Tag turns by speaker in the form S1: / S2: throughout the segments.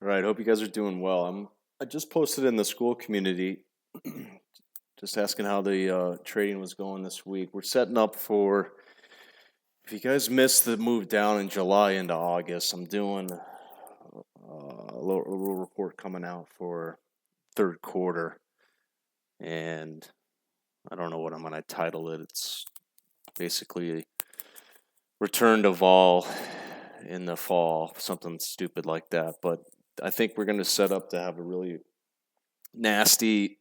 S1: Right. Hope you guys are doing well. I just posted in the school community, just asking how the trading was going this week. We're setting up for. If you guys missed the move down in July into August, I'm doing a little report coming out for third quarter, and I don't know what I'm going to title it. It's basically return to vol in the fall, something stupid like that. But I think we're going to set up to have a really nasty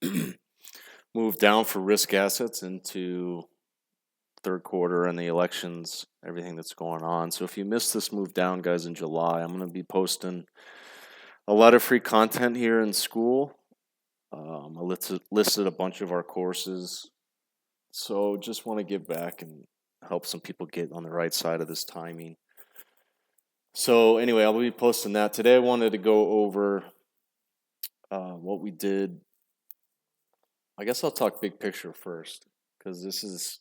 S1: move down for risk assets into third quarter and the elections, everything that's going on. So if you missed this move down, guys, in July, I'm going to be posting a lot of free content here in school. I listed a bunch of our courses. So just want to give back and help some people get on the right side of this timing. So anyway, I'll be posting that. Today I wanted to go over what we did. I guess I'll talk big picture first, because this is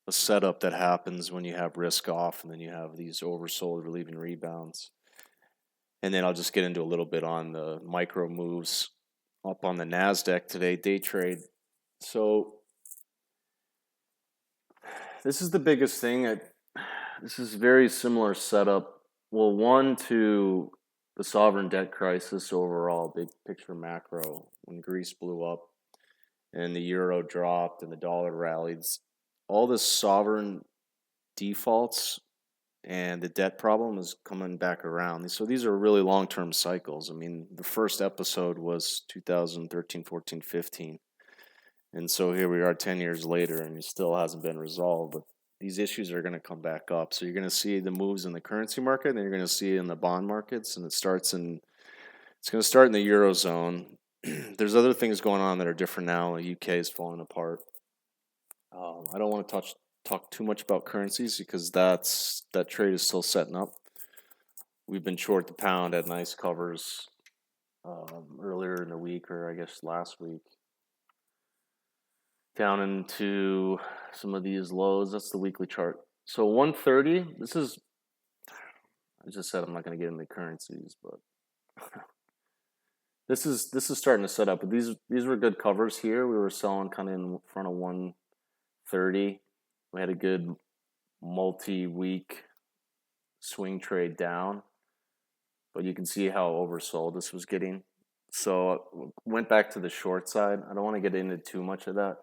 S1: a setup that happens when you have risk off and then you have these oversold relieving rebounds. And then I'll just get into a little bit on the micro moves up on the NASDAQ today, day trade. So this is the biggest thing. This is very similar setup. Well, one to the sovereign debt crisis overall, big picture macro, when Greece blew up and the euro dropped and the dollar rallied. All this sovereign defaults and the debt problem is coming back around. So these are really long-term cycles. I mean, the first episode was 2013, 14, 15. And so here we are 10 years later and it still hasn't been resolved. But these issues are going to come back up. So you're going to see the moves in the currency market, and then you're going to see it in the bond markets, and it's going to start in the Eurozone. There's other things going on that are different now. The UK is falling apart. I don't want to talk too much about currencies because that trade is still setting up. We've been short the pound at nice covers earlier in the week, or I guess last week, down into some of these lows. That's the weekly chart. So 130. I just said I'm not going to get into currencies, but this is starting to set up. But these were good covers here. We were selling kind of in front of 130. We had a good multi-week swing trade down, but you can see how oversold this was getting. So went back to the short side. I don't want to get into too much of that.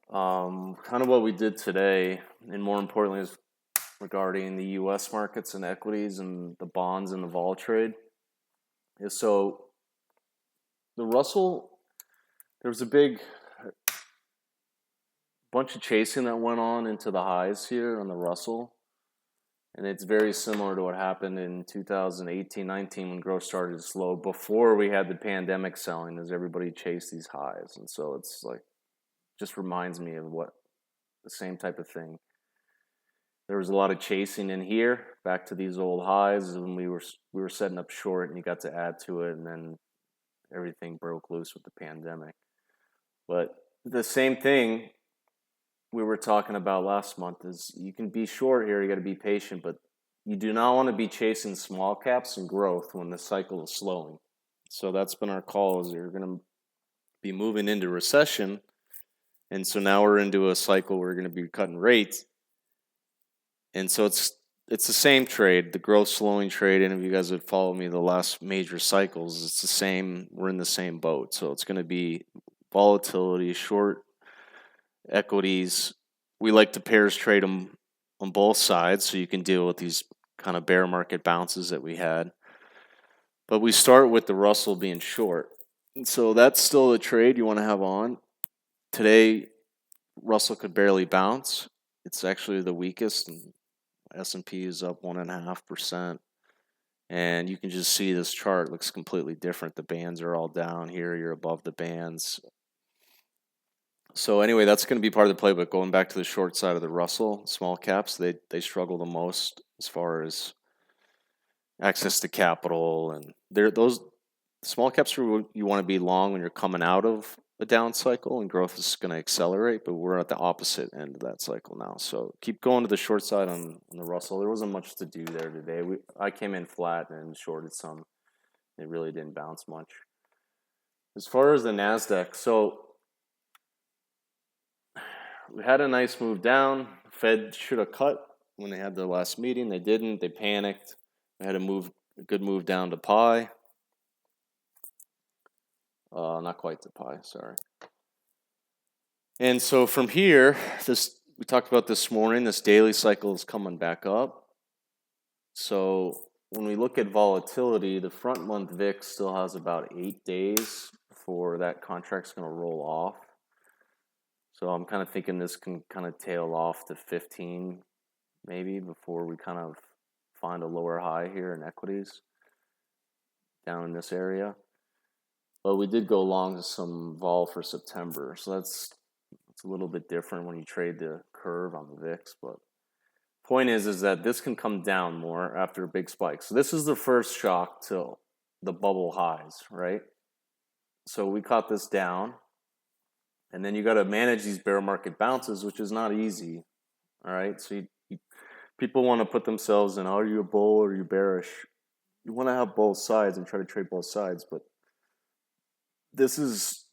S1: Kind of what we did today, and more importantly, is regarding the U.S. markets and equities and the bonds and the vol trade. Is so the Russell, there was a big bunch of chasing that went on into the highs here on the Russell. And it's very similar to what happened in 2018-19 when growth started to slow before we had the pandemic selling, as everybody chased these highs. And so it's like, just reminds me of what the same type of thing. There was a lot of chasing in here, back to these old highs, and we were setting up short, and you got to add to it, and then everything broke loose with the pandemic. But the same thing we were talking about last month is you can be short here, you got to be patient, but you do not want to be chasing small caps and growth when the cycle is slowing. So that's been our call, is you're going to be moving into recession. And so now we're into a cycle where we're going to be cutting rates. And so it's the same trade, the growth slowing trade. And if you guys have followed me the last major cycles, it's the same. We're in the same boat. So it's going to be volatility, short equities. We like to pairs trade them on both sides so you can deal with these kind of bear market bounces that we had. But we start with the Russell being short. And so that's still the trade you want to have on. Today, Russell could barely bounce. It's actually the weakest, and S&P is up 1.5%. And you can just see this chart looks completely different. The bands are all down here. You're above the bands. So anyway, that's going to be part of the playbook. Going back to the short side of the Russell, small caps, they struggle the most as far as access to capital. And those small caps are you want to be long when you're coming out of a down cycle and growth is going to accelerate, but we're at the opposite end of that cycle now. So keep going to the short side on the Russell. There wasn't much to do there today. I came in flat and shorted some It really didn't bounce much. As far as the NASDAQ, so we had a nice move down. Fed should have cut when they had their last meeting. They didn't. They panicked. They had a good move down to pi. Not quite to pi, sorry. And so from here, we talked about this morning, this daily cycle is coming back up. So when we look at volatility, the front month VIX still has about 8 days before that contract's going to roll off. So I'm kind of thinking this can kind of tail off to 15 maybe before we kind of find a lower high here in equities down in this area. But we did go long some vol for September. So it's a little bit different when you trade the curve on the VIX. But point is that this can come down more after a big spike. So this is the first shock to the bubble highs, right? So we caught this down. And then you got to manage these bear market bounces, which is not easy. All right. So people want to put themselves in, are you a bull or are you bearish? You want to have both sides and try to trade both sides. But this is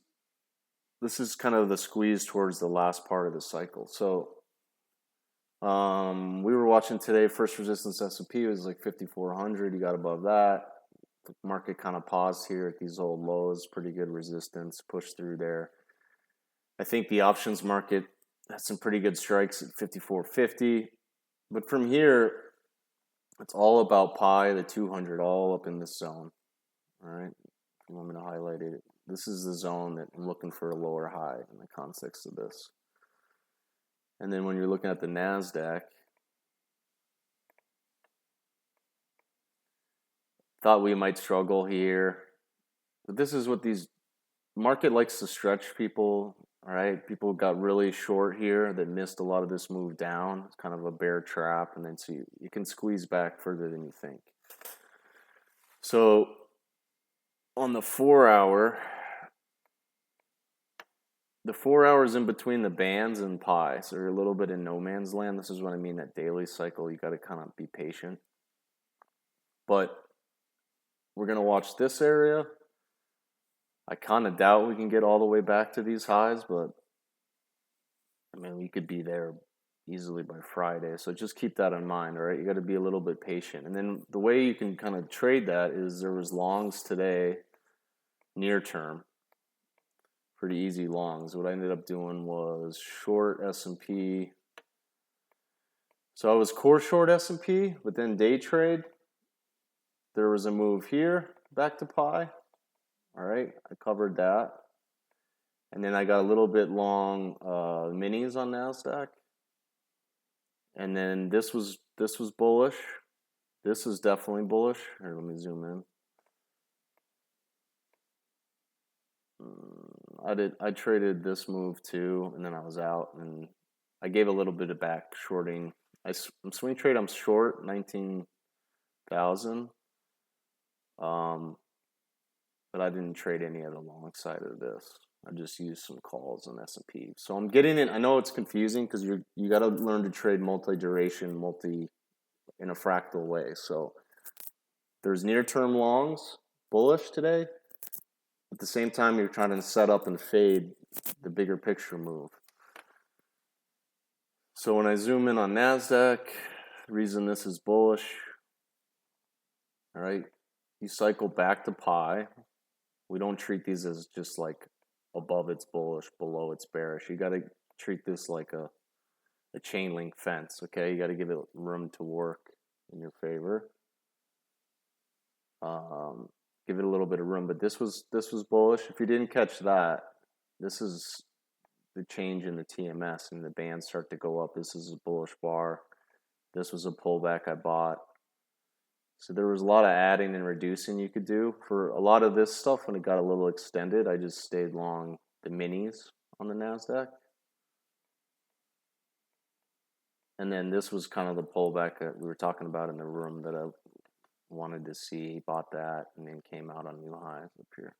S1: kind of the squeeze towards the last part of the cycle. So we were watching today, first resistance S&P was like 5,400. You got above that. The market kind of paused here at these old lows. Pretty good resistance, pushed through there. I think the options market had some pretty good strikes at 54.50. But from here, it's all about pi, the 200, all up in this zone. All right. If you want me to highlight it, this is the zone that I'm looking for a lower high in the context of this. And then when you're looking at the NASDAQ, thought we might struggle here. But this is what these market likes to stretch people. All right, people got really short here that missed a lot of this move down. It's kind of a bear trap, and then so you can squeeze back further than you think. So on the 4 hour, the 4 hours in between the bands and pi, so you're a little bit in no man's land. This is what I mean, that daily cycle, you got to kind of be patient. But we're going to watch this area. I kind of doubt we can get all the way back to these highs, but I mean, we could be there easily by Friday. So just keep that in mind, all right? You got to be a little bit patient. And then the way you can kind of trade that is there was longs today, near term, pretty easy longs. What I ended up doing was short S&P. So I was core short S&P, but then day trade, there was a move here back to pi. All right, I covered that. And then I got a little bit long minis on NASDAQ. And then this was bullish. This is definitely bullish. Here, let me zoom in. I traded this move too, and then I was out, and I gave a little bit of back shorting. I'm swing trade. I'm short 19,000. But I didn't trade any of the long side of this. I just used some calls on S&P. So I'm getting in. I know it's confusing because you got to learn to trade multi-duration, in a fractal way. So there's near-term longs, bullish today. At the same time, you're trying to set up and fade the bigger picture move. So when I zoom in on NASDAQ, the reason this is bullish, all right, you cycle back to pi. We don't treat these as just like above it's bullish, below it's bearish. You got to treat this like a chain link fence, okay? You got to give it room to work in your favor. Give it a little bit of room, but this was bullish. If you didn't catch that, this is the change in the TMS, and the bands start to go up. This is a bullish bar. This was a pullback I bought. So there was a lot of adding and reducing you could do. For a lot of this stuff, when it got a little extended, I just stayed long the minis on the NASDAQ. And then this was kind of the pullback that we were talking about in the room that I wanted to see. He bought that and then came out on new highs up here.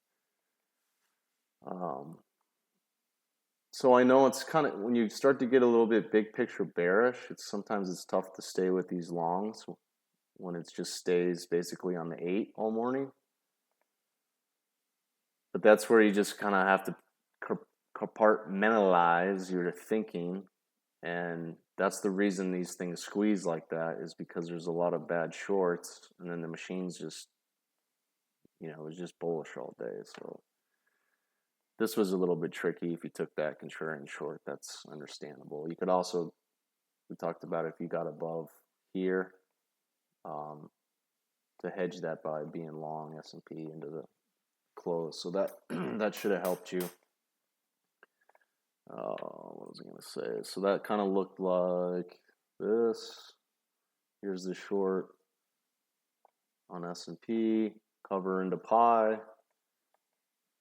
S1: So I know it's kind of, when you start to get a little bit big picture bearish, sometimes it's tough to stay with these longs when it just stays basically on the 8 all morning. that's where you just kind of have to compartmentalize your thinking, and that's the reason these things squeeze like that, is because there's a lot of bad shorts, and then the machine's just, it was just bullish all day. So this was a little bit tricky. If you took that contrarian short, that's understandable. You could also, we talked about if you got above here, to hedge that by being long S&P into the close. So that that should have helped you. What was I going to say? So that kind of looked like this. Here's the short on S&P, cover into pi.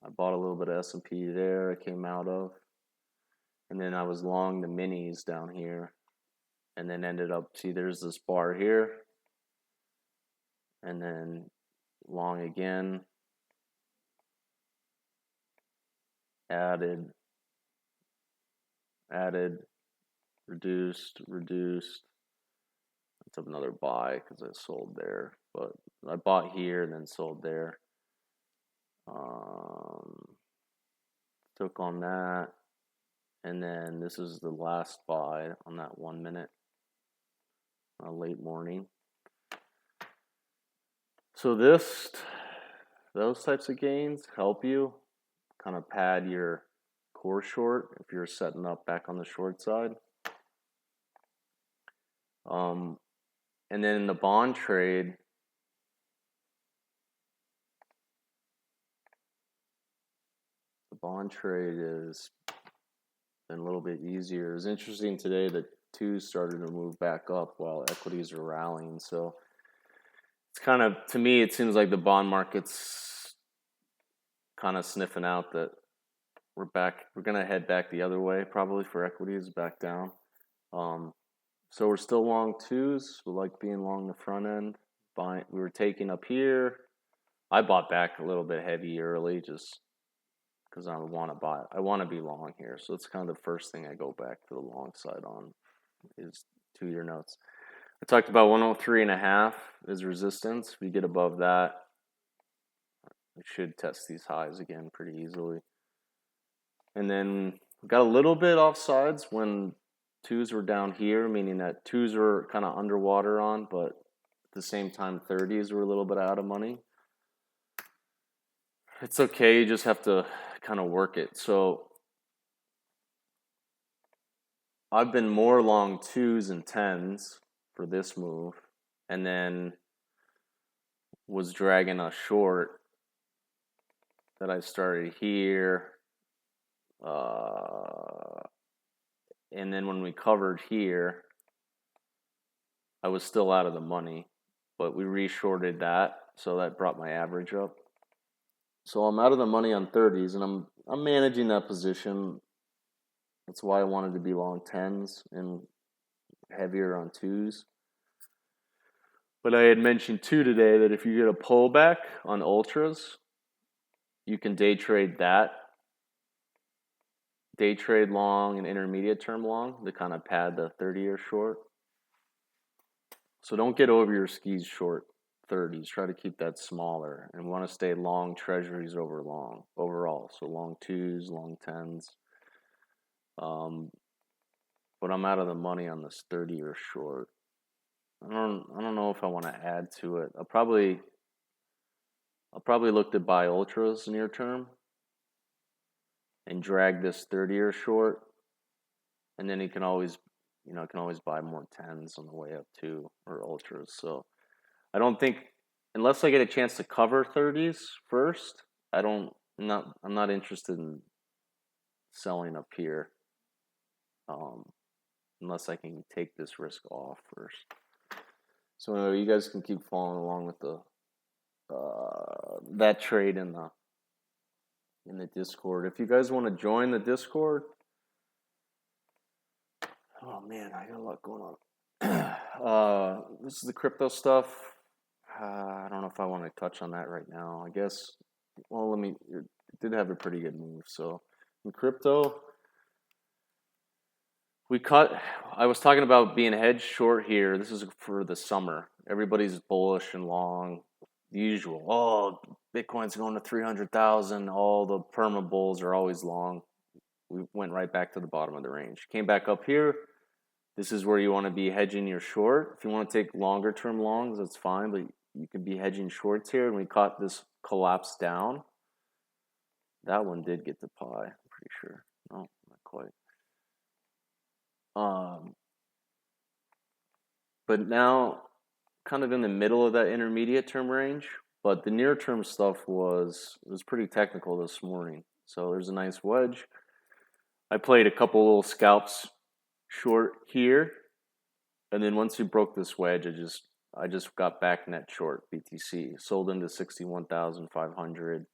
S1: I bought a little bit of S&P there. I came out of, and then I was long the minis down here, and then ended up, see, there's this bar here, and then long again, added, reduced. That's another buy because I sold there, but I bought here and then sold there. Took on that, and then this is the last buy on that 1 minute, late morning. So those types of gains help you kind of pad your core short if you're setting up back on the short side. And then in the bond trade, has been a little bit easier. It was interesting today that twos started to move back up while equities are rallying. So it's kind of, to me, it seems like the bond market's kind of sniffing out that we're back. We're going to head back the other way, probably, for equities, back down. So we're still long twos. We like being long the front end. We were taking up here. I bought back a little bit heavy early just because I want to buy. I want to be long here. So it's kind of the first thing I go back to the long side on is 2-year notes. I talked about 103.5 is resistance. If we get above that, we should test these highs again pretty easily. And then we got a little bit offsides when twos were down here, meaning that twos were kind of underwater on, but at the same time 30s were a little bit out of money. It's okay, you just have to kind of work it. So I've been more long twos and tens for this move, and then was dragging a short that I started here. And then when we covered here, I was still out of the money, but we re-shorted that, so that brought my average up. So I'm out of the money on 30s, and I'm managing that position. That's why I wanted to be long 10s and heavier on 2s. But I had mentioned too today that if you get a pullback on ultras, you can day trade that. Day trade long and intermediate term long to kind of pad the 30-year short. So don't get over your skis short 30s. Try to keep that smaller, and want to stay long treasuries over long overall. So long 2s, long 10s. But I'm out of the money on this 30-year short. I don't know if I want to add to it. I'll probably look to buy ultras near term and drag this 30-year short, and then you can always buy more 10s on the way up too, or ultras. So I don't think, unless I get a chance to cover 30s first, I'm not interested in selling up here, unless I can take this risk off first. So you guys can keep following along with the that trade in the Discord. If you guys want to join the Discord, oh man, I got a lot going on. This is the crypto stuff. I don't know if I want to touch on that right now. I guess, well, it did have a pretty good move. So in crypto, I was talking about being hedged short here. This is for the summer. Everybody's bullish and long. the usual. Oh, Bitcoin's going to 300,000. All the perma bulls are always long. We went right back to the bottom of the range. Came back up here. This is where you want to be hedging your short. If you want to take longer term longs, that's fine, but you could be hedging shorts here. And we caught this collapse down. That one did get to pi, I'm pretty sure. No, not quite. But now, kind of in the middle of that intermediate term range. But the near term stuff was pretty technical this morning. So there's a nice wedge. I played a couple little scalps short here, and then once we broke this wedge, I just got back net short BTC. Sold into 61,500.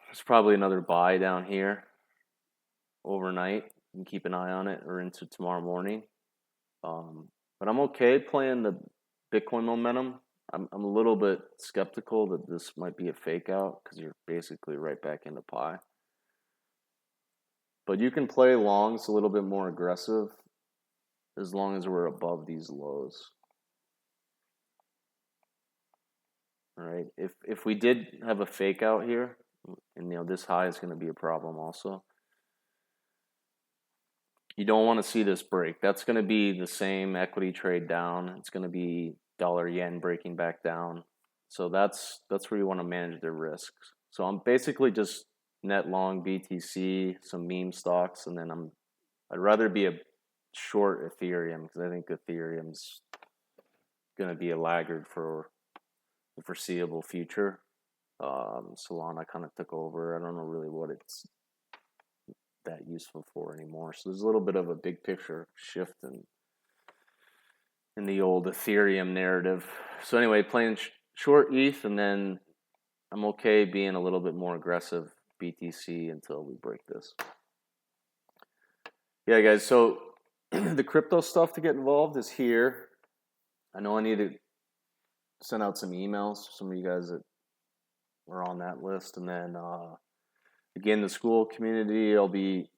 S1: There's probably another buy down here overnight. You can keep an eye on it or into tomorrow morning. But I'm okay playing the Bitcoin momentum. I'm a little bit skeptical that this might be a fake out because you're basically right back into pi. But you can play longs a little bit more aggressive as long as we're above these lows. All right. If we did have a fake out here, and this high is going to be a problem also. You don't want to see this break. That's going to be the same equity trade down. It's going to be dollar yen breaking back down. So that's where you want to manage their risks. So I'm basically just net long BTC, some meme stocks, and then I'd rather be a short Ethereum because I think Ethereum's going to be a laggard for the foreseeable future. Solana kind of took over. I don't know really what it's that useful for anymore. So there's a little bit of a big picture shift in the old Ethereum narrative. So anyway, playing short ETH, and then I'm okay being a little bit more aggressive BTC until we break this. Yeah, guys, so the crypto stuff to get involved is here. I know I need to send out some emails to some of you guys that were on that list. And then, again, the SKOOL community, I'll be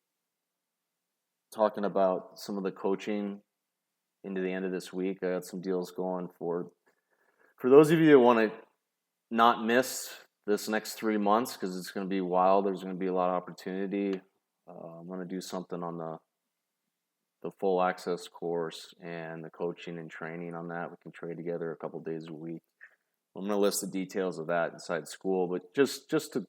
S1: talking about some of the coaching into the end of this week. I got some deals going for those of you that want to not miss this next 3 months because it's going to be wild. There's going to be a lot of opportunity. I'm going to do something on the full access course and the coaching and training on that. We can trade together a couple days a week. I'm going to list the details of that inside SKOOL, but just to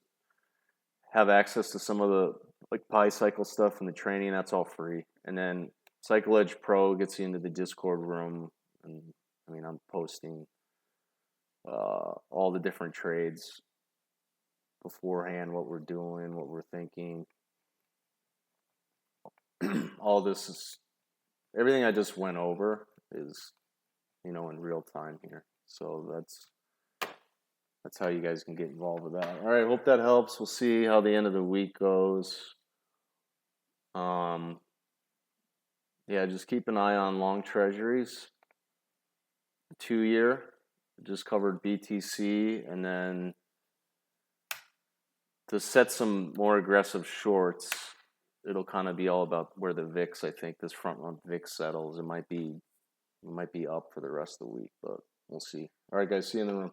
S1: have access to some of the like Pi Cycle stuff and the training, that's all free. And then CycleEdge Pro gets you into the Discord room, and I mean I'm posting all the different trades beforehand, what we're doing, what we're thinking. All this is everything I just went over is in real time here. So that's how you guys can get involved with that. All right, hope that helps. We'll see how the end of the week goes. Yeah, just keep an eye on long treasuries. 2-year, just covered BTC, and then to set some more aggressive shorts, it'll kind of be all about where the VIX, I think this front month VIX settles. It might be up for the rest of the week, but we'll see. All right, guys, see you in the room.